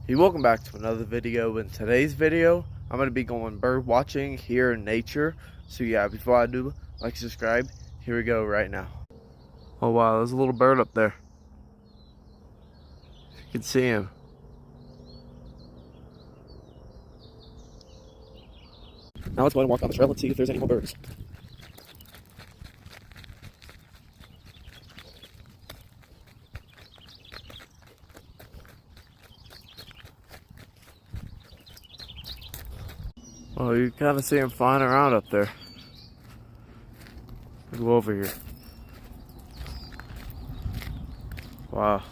Hey, welcome back to another video. In today's video, I'm going to be going bird watching here in nature. So yeah, before I do, like, subscribe. Here we go right now. Oh wow, there's a little bird up there. You can see him. Now let's go and walk down the trail and see if there's any more birds. Oh, you kind of see him flying around up there. Go over here. Wow.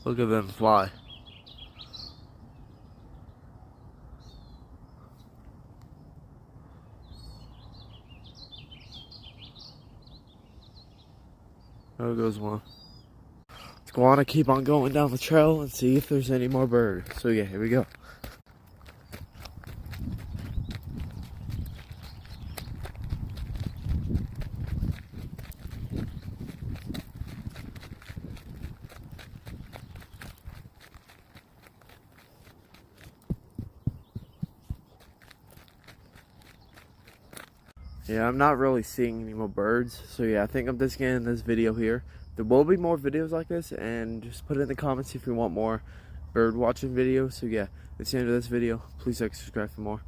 Look at them fly. There goes one. Let's go on and keep on going down the trail and see if there's any more birds. So yeah, here we go. Yeah, I'm not really seeing any more birds, so yeah, I think I'm just getting this video here. There will be more videos like this, and just put it in the comments if you want more bird watching videos. So yeah, that's the end of this video. Please like, subscribe for more.